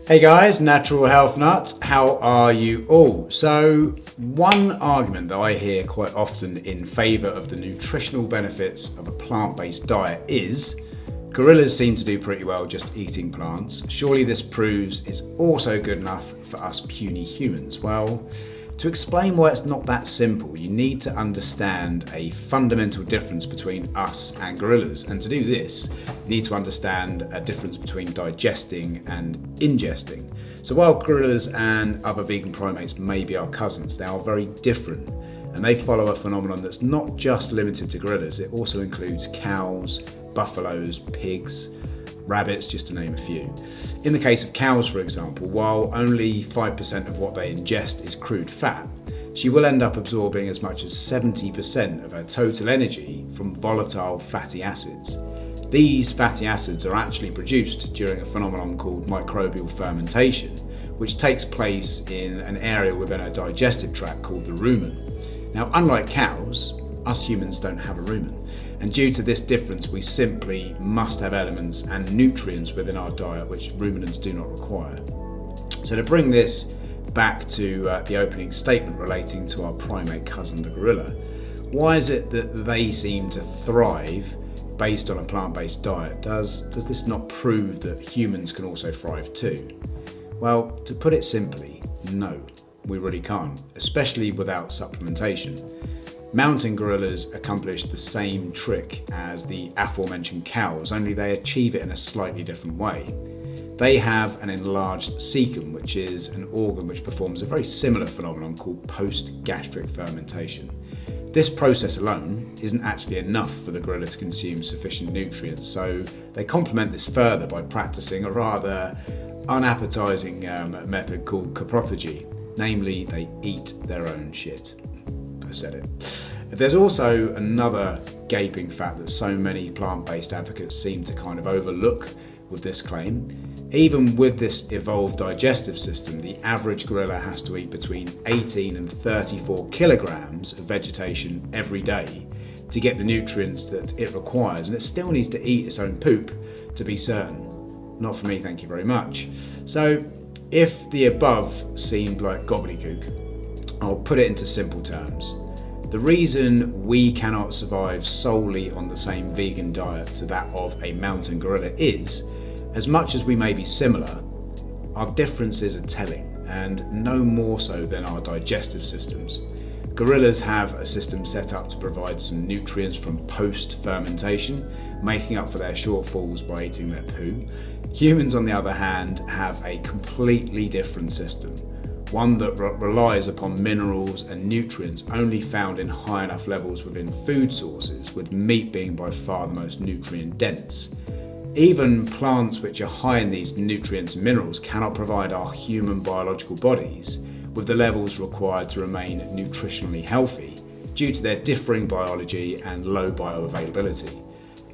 Hey guys, Natural Health Nuts, how are you all? So, one argument that I hear quite often in favour of the nutritional benefits of a plant-based diet is gorillas seem to do pretty well just eating plants. Surely this proves it's also good enough for us puny humans. Well, to explain why it's not that simple, you need to understand a fundamental difference between us and gorillas. And to do this, you need to understand a difference between digesting and ingesting. So while gorillas and other vegan primates may be our cousins, they are very different. And they follow a phenomenon that's not just limited to gorillas, it also includes cows, buffaloes, pigs, rabbits, just to name a few. In the case of cows, for example, while only 5% of what they ingest is crude fat, she will end up absorbing as much as 70% of her total energy from volatile fatty acids. These fatty acids are actually produced during a phenomenon called microbial fermentation, which takes place in an area within her digestive tract called the rumen. Now, unlike cows, us humans don't have a rumen. And due to this difference, we simply must have elements and nutrients within our diet which ruminants do not require. So to bring this back to the opening statement relating to our primate cousin, the gorilla, why is it that they seem to thrive based on a plant-based diet? Does this not prove that humans can also thrive too? Well, to put it simply, no, we really can't, especially without supplementation. Mountain gorillas accomplish the same trick as the aforementioned cows, only they achieve it in a slightly different way. They have an enlarged cecum, which is an organ which performs a very similar phenomenon called post-gastric fermentation. This process alone isn't actually enough for the gorilla to consume sufficient nutrients, so they complement this further by practicing a rather unappetizing method called coprothagy, namely they eat their own shit. I've said it. There's also another gaping fact that so many plant-based advocates seem to kind of overlook with this claim. Even with this evolved digestive system, the average gorilla has to eat between 18 and 34 kilograms of vegetation every day to get the nutrients that it requires, and it still needs to eat its own poop to be certain. Not for me, thank you very much. So if the above seemed like gobbledygook, I'll put it into simple terms. The reason we cannot survive solely on the same vegan diet to that of a mountain gorilla is, as much as we may be similar, our differences are telling, and no more so than our digestive systems. Gorillas have a system set up to provide some nutrients from post-fermentation, making up for their shortfalls by eating their poo. Humans, on the other hand, have a completely different system. One that relies upon minerals and nutrients only found in high enough levels within food sources, with meat being by far the most nutrient dense. Even plants which are high in these nutrients and minerals cannot provide our human biological bodies with the levels required to remain nutritionally healthy due to their differing biology and low bioavailability.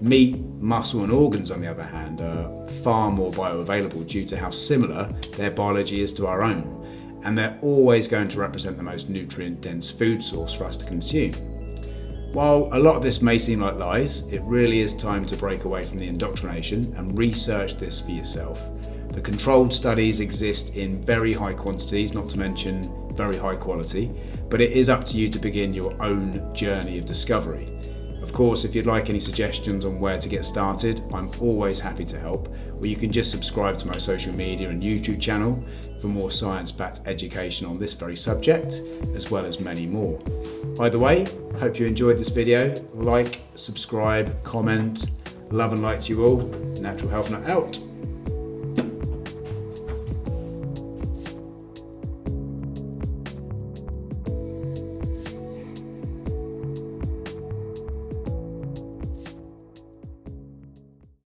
Meat, muscle and organs, on the other hand, are far more bioavailable due to how similar their biology is to our own, and they're always going to represent the most nutrient-dense food source for us to consume. While a lot of this may seem like lies, it really is time to break away from the indoctrination and research this for yourself. The controlled studies exist in very high quantities, not to mention very high quality, but it is up to you to begin your own journey of discovery. Of course, if you'd like any suggestions on where to get started, I'm always happy to help, or you can just subscribe to my social media and YouTube channel for more science-backed education on this very subject, as well as many more. Either way, I hope you enjoyed this video. Like, subscribe, comment, love and light to you all. Natural Health Nut out.